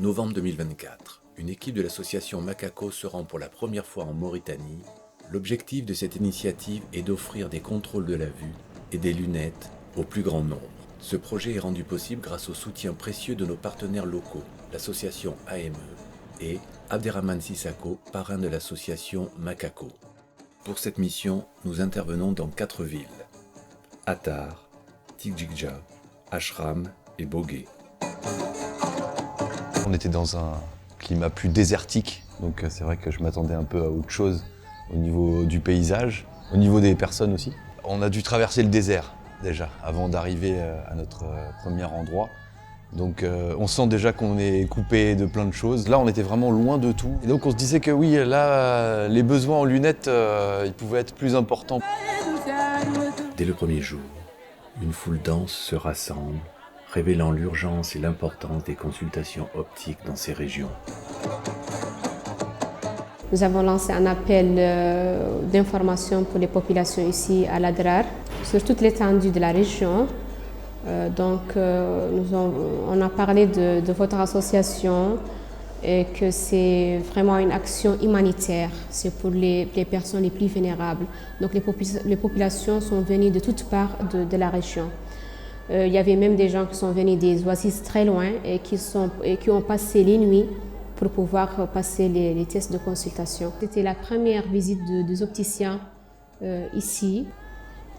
Novembre 2024, une équipe de l'association Macaco se rend pour la première fois en Mauritanie. L'objectif de cette initiative est d'offrir des contrôles de la vue et des lunettes au plus grand nombre. Ce projet est rendu possible grâce au soutien précieux de nos partenaires locaux, l'association AME et Abderrahmane Sissako, parrain de l'association Macaco. Pour cette mission, nous intervenons dans 4 villes, Attar, Tikjikja, Ashram et Bogué. On était dans un climat plus désertique, donc c'est vrai que je m'attendais un peu à autre chose au niveau du paysage, au niveau des personnes aussi. On a dû traverser le désert déjà avant d'arriver à notre premier endroit. Donc on sent déjà qu'on est coupé de plein de choses. Là on était vraiment loin de tout. Et donc on se disait que oui, là les besoins en lunettes ils pouvaient être plus importants. Dès le premier jour, une foule dense se rassemble, révélant l'urgence et l'importance des consultations optiques dans ces régions. Nous avons lancé un appel d'information pour les populations ici à l'Adrar, sur toute l'étendue de la région. On a parlé de votre association et que c'est vraiment une action humanitaire. C'est pour les personnes les plus vulnérables. Donc les populations sont venues de toutes parts de la région. Il y avait même des gens qui sont venus des oasis très loin et qui ont passé les nuits pour pouvoir passer les tests de consultation. C'était la première visite des opticiens ici.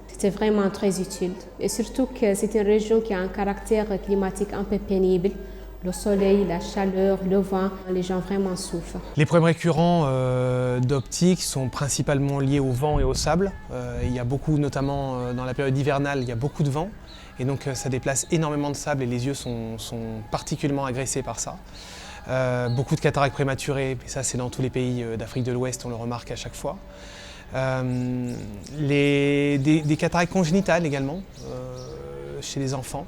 C'était vraiment très utile. Et surtout que c'est une région qui a un caractère climatique un peu pénible. Le soleil, la chaleur, le vent, les gens vraiment souffrent. Les problèmes récurrents d'optique sont principalement liés au vent et au sable. Il y a beaucoup, notamment dans la période hivernale, il y a beaucoup de vent. Et donc ça déplace énormément de sable et les yeux sont particulièrement agressés par ça. Beaucoup de cataractes prématurées, et ça c'est dans tous les pays d'Afrique de l'Ouest, on le remarque à chaque fois. Des cataractes congénitales également, chez les enfants,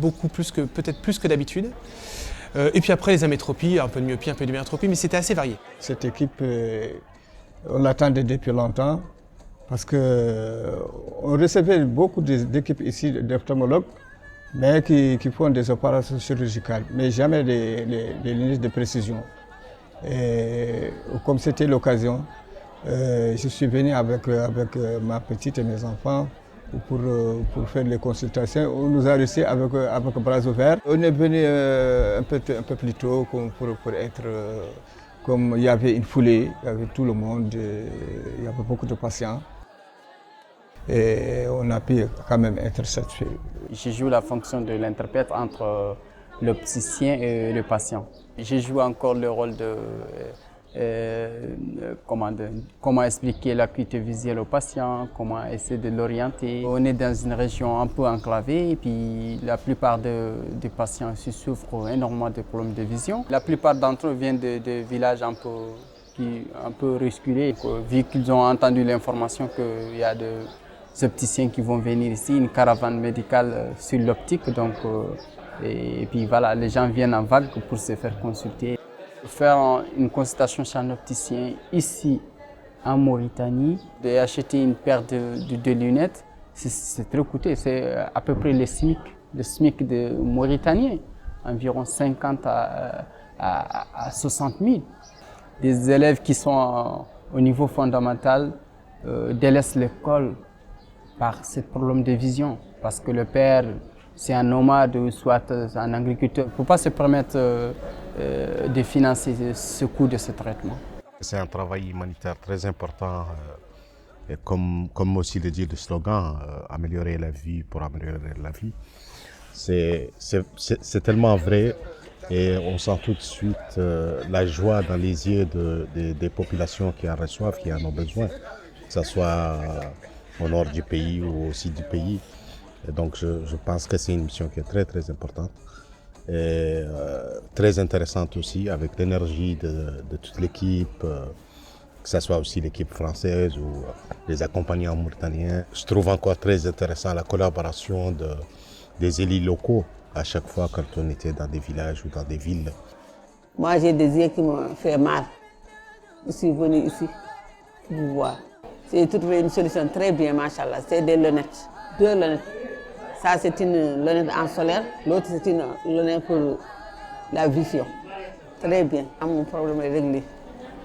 peut-être plus que d'habitude. Et puis après les amétropies, un peu de myopie, un peu de métropie, mais c'était assez varié. Cette équipe, on l'attendait depuis longtemps parce qu'on recevait beaucoup d'équipes ici d'ophtalmologues, mais qui font des opérations chirurgicales, mais jamais des lunettes de précision. Et comme c'était l'occasion, je suis venu avec ma petite et mes enfants pour faire les consultations. On nous a reçus avec bras ouverts. On est venu un peu plus tôt pour être, comme il y avait une foulée, il y avait tout le monde, il y avait beaucoup de patients. Et on a pu quand même être satisfait. Je joue la fonction de l'interprète entre l'opticien et le patient. Je joue encore le rôle de comment expliquer l'acuité visuelle au patient, comment essayer de l'orienter. On est dans une région un peu enclavée et puis la plupart des patients ici souffrent énormément de problèmes de vision. La plupart d'entre eux viennent de villages un peu reculés. Vu qu'ils ont entendu l'information qu'il y a des opticiens qui vont venir ici, une caravane médicale sur l'optique. Et puis voilà, les gens viennent en vague pour se faire consulter. Faire une consultation chez un opticien ici en Mauritanie, d'acheter une paire de lunettes, c'est très coûteux. C'est à peu près le SMIC de Mauritanien, environ 50 à 60 000. Des élèves qui sont au niveau fondamental délaissent l'école par ce problème de vision, parce que le père, c'est un nomade ou soit un agriculteur. Il ne peut pas se permettre de financer ce coût de ce traitement. C'est un travail humanitaire très important, et comme aussi le dit le slogan, améliorer la vie pour améliorer la vie. C'est tellement vrai et on sent tout de suite la joie dans les yeux des populations qui en reçoivent, qui en ont besoin, que ce soit au nord du pays ou au sud du pays. Et donc je pense que c'est une mission qui est très très importante et très intéressante aussi, avec l'énergie de toute l'équipe, que ce soit aussi l'équipe française ou les accompagnants mauritaniens. Je trouve encore très intéressant la collaboration des élus locaux à chaque fois quand on était dans des villages ou dans des villes. Moi j'ai des yeux qui m'ont fait mal. Je suis venu ici pour vous voir. J'ai trouvé une solution très bien, machallah, c'est des lunettes, 2 lunettes. Ça, c'est une lunette en solaire, l'autre, c'est une lunette pour la vision. Très bien. Mon problème est réglé.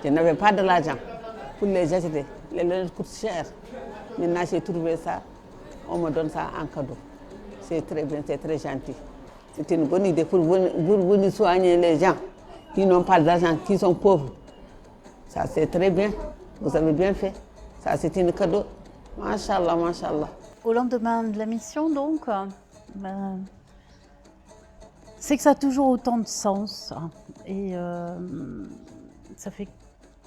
Je n'avais pas de l'argent pour les acheter. Les lunettes coûtent cher. Maintenant, j'ai trouvé ça. On me donne ça en cadeau. C'est très bien, c'est très gentil. C'est une bonne idée pour venir soigner les gens qui n'ont pas d'argent, qui sont pauvres. Ça, c'est très bien. Vous avez bien fait. Ça, c'est un cadeau. Machallah, machallah. Au lendemain de la mission, donc, c'est que ça a toujours autant de sens. Et ça fait,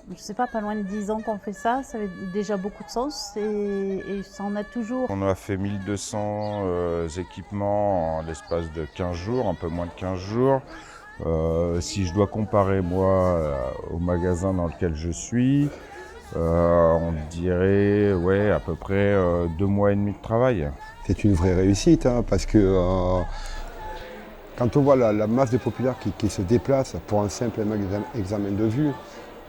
je ne sais pas loin de 10 ans qu'on fait ça. Ça avait déjà beaucoup de sens et ça en a toujours. On a fait 1200 équipements en l'espace de 15 jours, un peu moins de 15 jours. Si je dois comparer, moi, au magasin dans lequel je suis, on dirait à peu près 2 mois et demi de travail. C'est une vraie réussite, parce que quand on voit la masse de populaires qui se déplacent pour un simple examen de vue,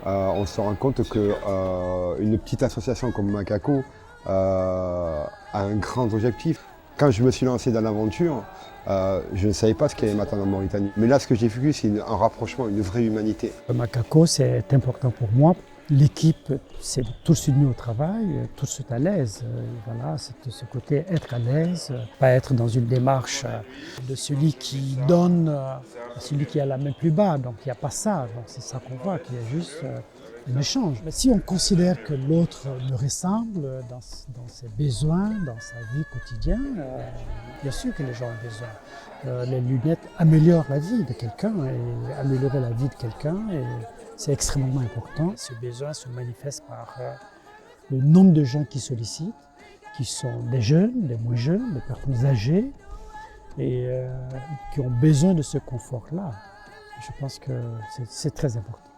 on se rend compte qu'une petite association comme Macaco a un grand objectif. Quand je me suis lancé dans l'aventure, je ne savais pas ce qui allait m'attendre en Mauritanie. Mais là, ce que j'ai vécu, c'est un rapprochement, une vraie humanité. Macaco, c'est important pour moi. L'équipe, c'est tous unis au travail, tous à l'aise. Voilà, c'est ce côté être à l'aise, pas être dans une démarche de celui qui donne à celui qui a la main plus bas. Donc il n'y a pas ça. Donc c'est ça qu'on voit, qu'il y a juste un échange. Mais si on considère que l'autre me ressemble dans ses besoins, dans sa vie quotidienne, bien sûr que les gens ont besoin. Les lunettes améliorent la vie de quelqu'un et améliorer la vie de quelqu'un. C'est extrêmement important. Ce besoin se manifeste par le nombre de gens qui sollicitent, qui sont des jeunes, des moins jeunes, des personnes âgées et qui ont besoin de ce confort-là. Je pense que c'est très important.